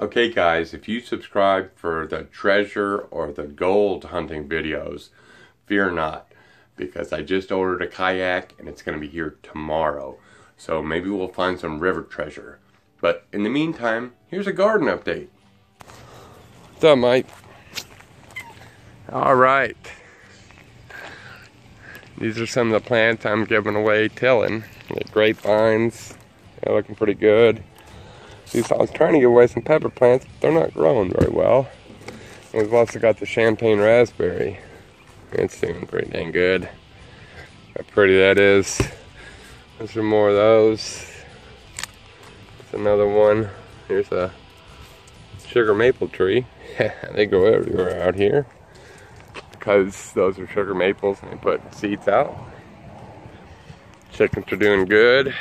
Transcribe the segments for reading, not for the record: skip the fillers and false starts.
Okay guys, if you subscribe for the treasure or the gold hunting videos, fear not, because I just ordered a kayak and it's going to be here tomorrow. So maybe we'll find some river treasure. But in the meantime, here's a garden update. What's up, Mike? Alright. These are some of the plants I'm giving away tilling. The grapevines, they're looking pretty good. I was trying to give away some pepper plants, but they're not growing very well. And we've also got the champagne raspberry. It's doing pretty dang good. How pretty that is. There's some more of those. There's another one. Here's a sugar maple tree. They grow everywhere out here because those are sugar maples and they put seeds out. Chickens are doing good.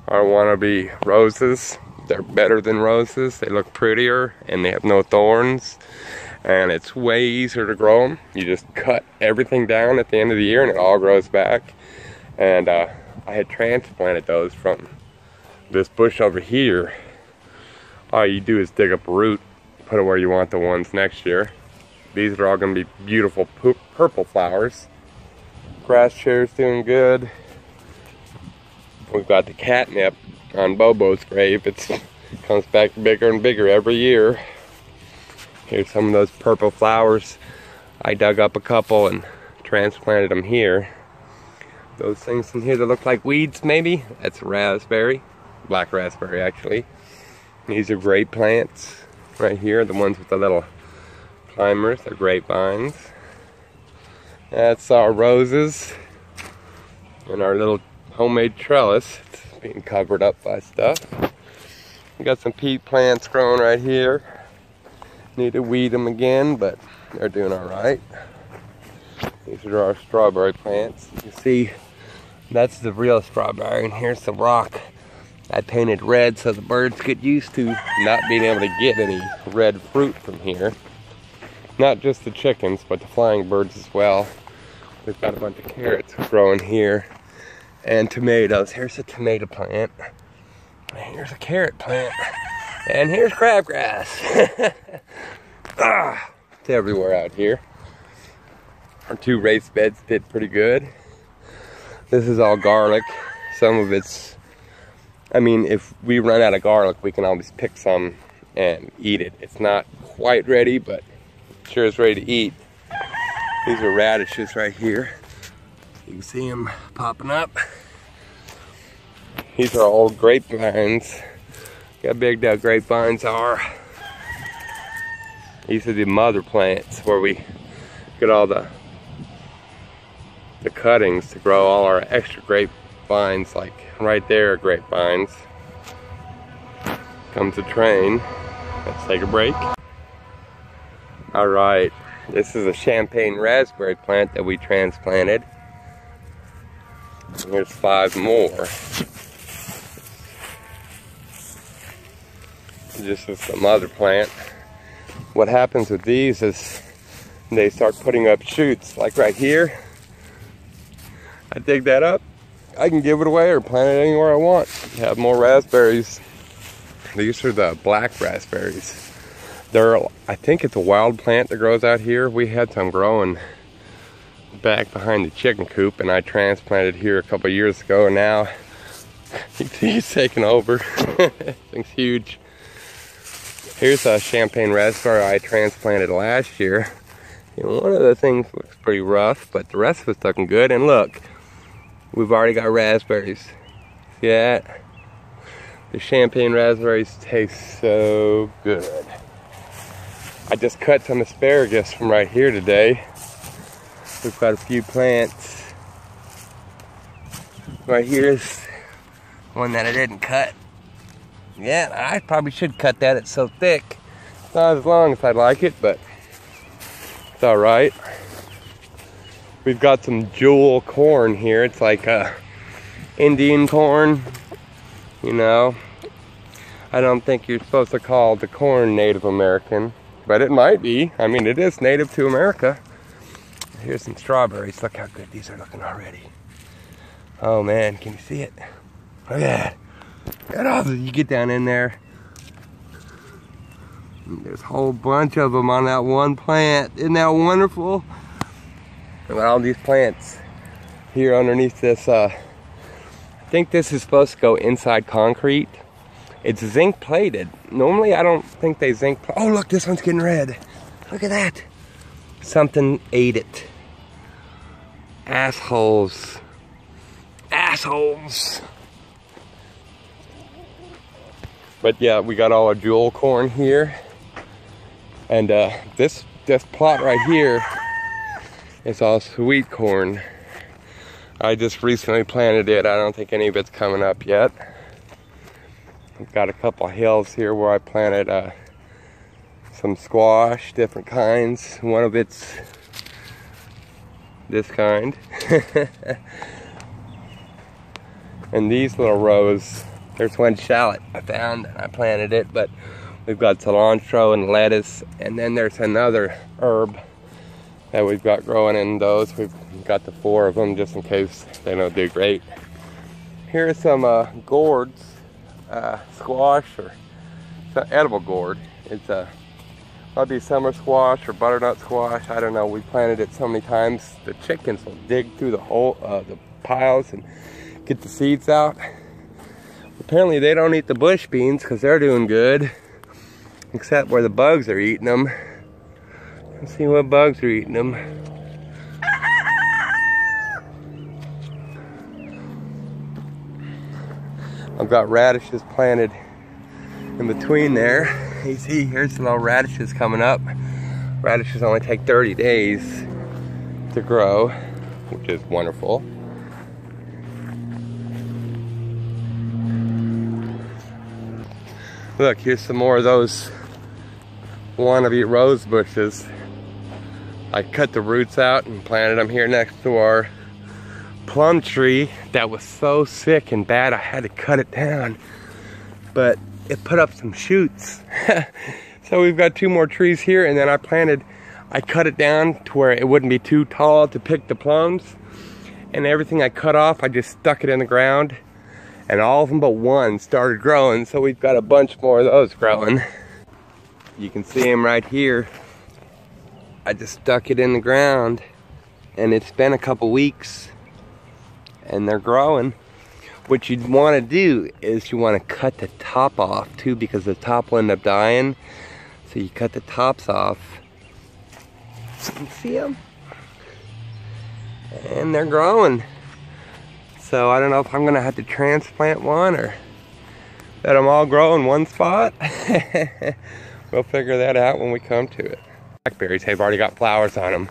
Our wannabe roses, they're better than roses. They look prettier and they have no thorns, and it's way easier to grow them. You just cut everything down at the end of the year and it all grows back. And I had transplanted those from this bush over here. All you do is dig up a root, put it where you want the ones next year. These are all going to be beautiful purple flowers. Grass chair's doing good. We've got the catnip on Bobo's grave. It comes back bigger and bigger every year. Here's some of those purple flowers. I dug up a couple and transplanted them here. Those things in here that look like weeds maybe, that's raspberry. Black raspberry actually. These are great plants right here, the ones with the little climbers, they're grapevines. That's our roses and our little homemade trellis. It's being covered up by stuff. We got some peat plants growing right here. Need to weed them again, but they're doing all right. These are our strawberry plants. You see, that's the real strawberry, and here's the rock I painted red so the birds get used to not being able to get any red fruit from here. Not just the chickens, but the flying birds as well. We've got a bunch of carrots growing here. And tomatoes. Here's a tomato plant. Here's a carrot plant. And here's crabgrass. It's everywhere out here. Our 2 raised beds did pretty good. This is all garlic. Some of it's, I mean, if we run out of garlic, we can always pick some and eat it. It's not quite ready, but it sure is ready to eat. These are radishes right here. You can see them popping up. These are old grapevines. Look how big that grapevines are. These are the mother plants where we get all the cuttings to grow all our extra grapevines. Like right there are grapevines. Comes a train. Let's take a break. All right, this is a champagne raspberry plant that we transplanted. Here's 5 more. This is the mother plant. What happens with these is they start putting up shoots, like right here. I dig that up, I can give it away or plant it anywhere I want. Have more raspberries. These are the black raspberries. I think it's a wild plant that grows out here. We had some growing back behind the chicken coop, and I transplanted here a couple years ago, and now he's taken over. Thing's huge. Here's a champagne raspberry I transplanted last year. And one of the things looks pretty rough, but the rest of it's looking good. And look, we've already got raspberries. See that? The champagne raspberries taste so good. I just cut some asparagus from right here today. We've got a few plants. Right here's one that I didn't cut. Yeah, I probably should cut that. It's so thick. It's not as long as I'd like it, but it's all right. We've got some jewel corn here. It's like Indian corn, you know. I don't think you're supposed to call the corn Native American, but it might be. I mean, it is native to America. Here's some strawberries. Look how good these are looking already. Oh man, can you see it? Look at that. You get down in there. And there's a whole bunch of them on that one plant. Isn't that wonderful? And all these plants here underneath this, I think this is supposed to go inside concrete. It's zinc plated. Normally I don't think they zinc plate. Oh look, this one's getting red. Look at that. Something ate it. Assholes. Assholes. But yeah, we got all our jewel corn here. And this plot right here is all sweet corn. I just recently planted it. I don't think any of it's coming up yet. I've got a couple hills here where I planted some squash, different kinds. One of it's this kind. And these little rows, there's one shallot I found and I planted it, but we've got cilantro and lettuce, and then there's another herb that we've got growing in those. We've got the 4 of them just in case they don't do great. Here are some gourds, squash, or it's an edible gourd. It's might be summer squash or butternut squash. I don't know. We planted it so many times. The chickens will dig through the hole, the piles, and get the seeds out. Apparently they don't eat the bush beans because they're doing good, except where the bugs are eating them. Let's see what bugs are eating them. I've got radishes planted in between there. You see, here's some little radishes coming up. Radishes only take 30 days to grow, which is wonderful. Look, here's some more of those wannabe rose bushes. I cut the roots out and planted them here next to our plum tree that was so sick and bad I had to cut it down. But it put up some shoots. So we've got 2 more trees here, and then I cut it down to where it wouldn't be too tall to pick the plums. And everything I cut off, I just stuck it in the ground. And all of them but one started growing, so we've got a bunch more of those growing. You can see them right here. I just stuck it in the ground, and it's been a couple weeks, and they're growing. What you'd want to do is you want to cut the top off too, because the top will end up dying. So you cut the tops off. You see them? And they're growing. So I don't know if I'm gonna have to transplant one or let them all grow in one spot. We'll figure that out when we come to it. Blackberries have already got flowers on them.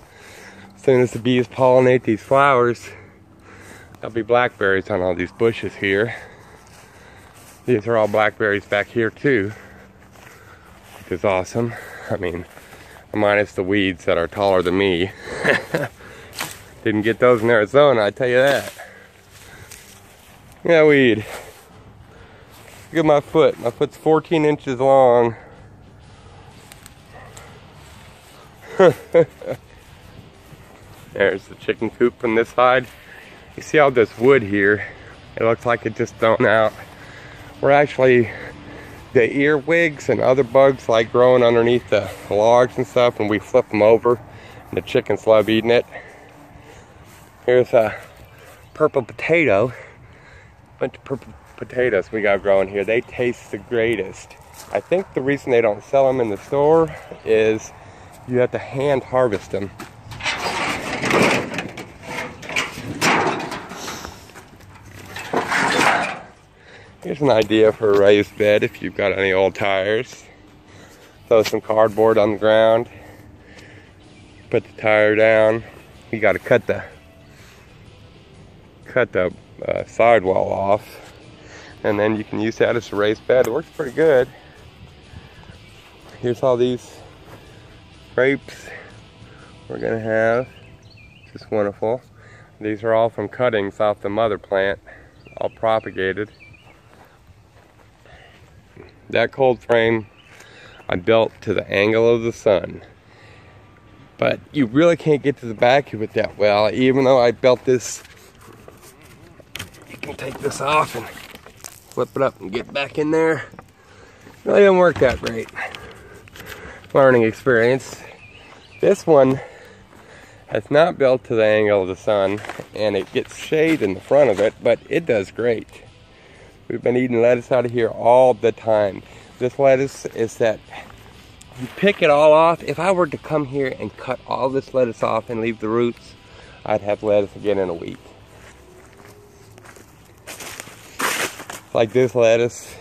As soon as the bees pollinate these flowers, there'll be blackberries on all these bushes here. These are all blackberries back here too, which is awesome. I mean, minus the weeds that are taller than me. Didn't get those in Arizona, I tell you that. Yeah, weed. Look at my foot. My foot's 14 inches long. There's the chicken coop from this side. You see all this wood here? It looks like it just thrown out. We're actually, the earwigs and other bugs like growing underneath the logs and stuff, and we flip them over, and the chickens love eating it. Here's a purple potato. Bunch of purple potatoes we got growing here. They taste the greatest. I think the reason they don't sell them in the store is you have to hand harvest them. Here's an idea for a raised bed if you've got any old tires. Throw some cardboard on the ground, put the tire down. You got to cut the sidewall off, and then you can use that as a raised bed. It works pretty good. Here's all these grapes we're gonna have. Just wonderful. These are all from cuttings off the mother plant, all propagated. That cold frame I built to the angle of the sun, but you really can't get to the back of it that well. Even though I built this, you can take this off and flip it up and get back in there. Really didn't work that great. learning experience. This one has not built to the angle of the sun, and it gets shade in the front of it, but it does great. We've been eating lettuce out of here all the time. This lettuce is that you pick it all off. If I were to come here and cut all this lettuce off and leave the roots, I'd have lettuce again in a week. Like this lettuce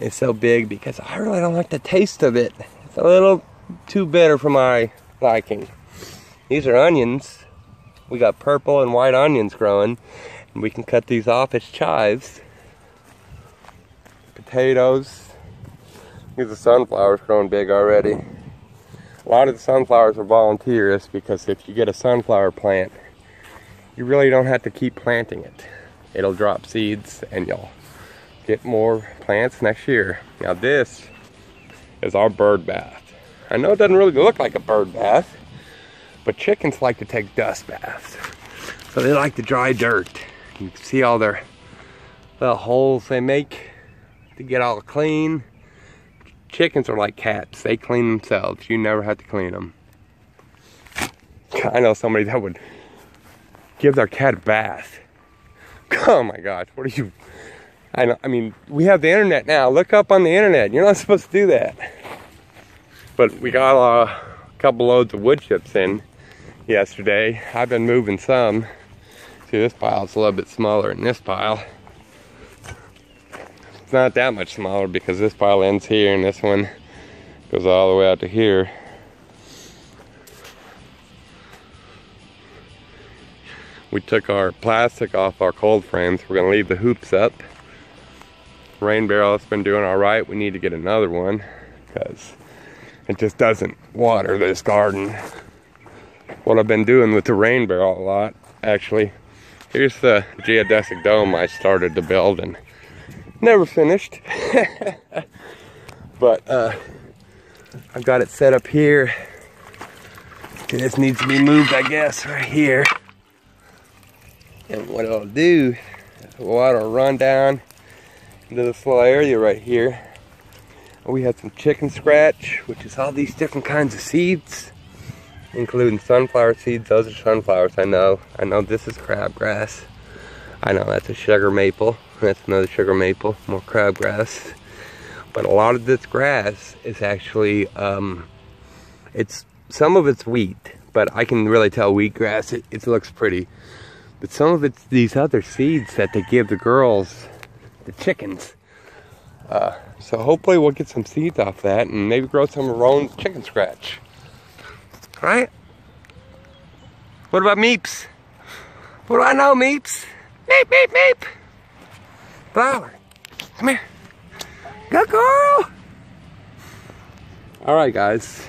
is so big because I really don't like the taste of it. It's a little too bitter for my liking. These are onions. We got purple and white onions growing, and we can cut these off as chives. Potatoes. Here's the sunflowers growing big already. A lot of the sunflowers are volunteers because if you get a sunflower plant, you really don't have to keep planting it. It'll drop seeds and you'll get more plants next year. Now this is our bird bath. I know it doesn't really look like a bird bath, but chickens like to take dust baths. So they like the dry dirt. You can see all their little holes they make to get all clean. Chickens are like cats. They clean themselves. You never have to clean them. I know somebody that would give their cat a bath. Oh my gosh, what are you... I mean, we have the internet now. Look up on the internet. You're not supposed to do that. But we got a couple loads of wood chips in yesterday. I've been moving some. See, this pile's a little bit smaller than this pile. It's not that much smaller because this pile ends here and this one goes all the way out to here. We took our plastic off our cold frames. We're gonna leave the hoops up. Rain barrel has been doing all right. We need to get another one because it just doesn't water this garden. What I've been doing with the rain barrel a lot, actually. Here's the geodesic dome I started to build and never finished. But I've got it set up here. This needs to be moved, I guess, right here. And what it'll do, the water will run down into this little area right here. We had some chicken scratch, which is all these different kinds of seeds, including sunflower seeds. Those are sunflowers, I know. I know this is crabgrass. I know that's a sugar maple. That's another sugar maple, more crabgrass. But a lot of this grass is actually, some of it's wheat, but I can really tell wheatgrass, it looks pretty. But some of it's these other seeds that they give the girls, the chickens. So hopefully we'll get some seeds off that and maybe grow some of our own chicken scratch. Right? What about Meeps? What do I know, Meeps? Meep, meep, meep. Flower, come here. Good girl. All right, guys.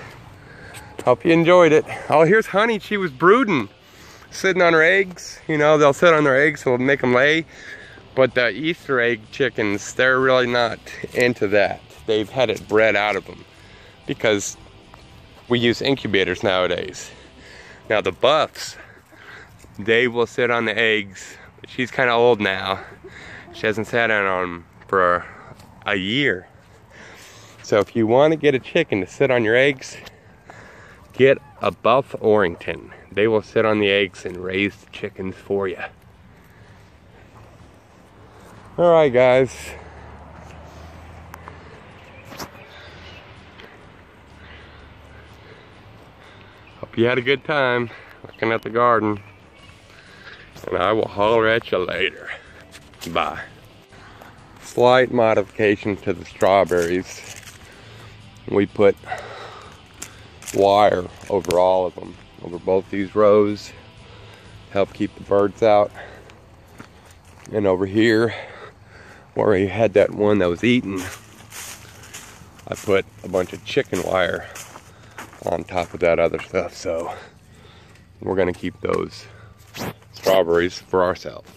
Hope you enjoyed it. Oh, here's Honey. She was brooding, sitting on her eggs. You know, they'll sit on their eggs, so we'll make them lay. But the Easter egg chickens, they're really not into that. They've had it bred out of them because we use incubators nowadays. Now the buffs, they will sit on the eggs. She's kind of old now. She hasn't sat on them for a year. So if you want to get a chicken to sit on your eggs, get a buff Orrington. They will sit on the eggs and raise the chickens for you. All right, guys. Hope you had a good time looking at the garden. And I will holler at you later. Bye. Slight modification to the strawberries. We put wire over all of them, over both these rows, to help keep the birds out. And over here, where we had that one that was eaten, I put a bunch of chicken wire on top of that other stuff. So we're gonna keep those strawberries for ourselves.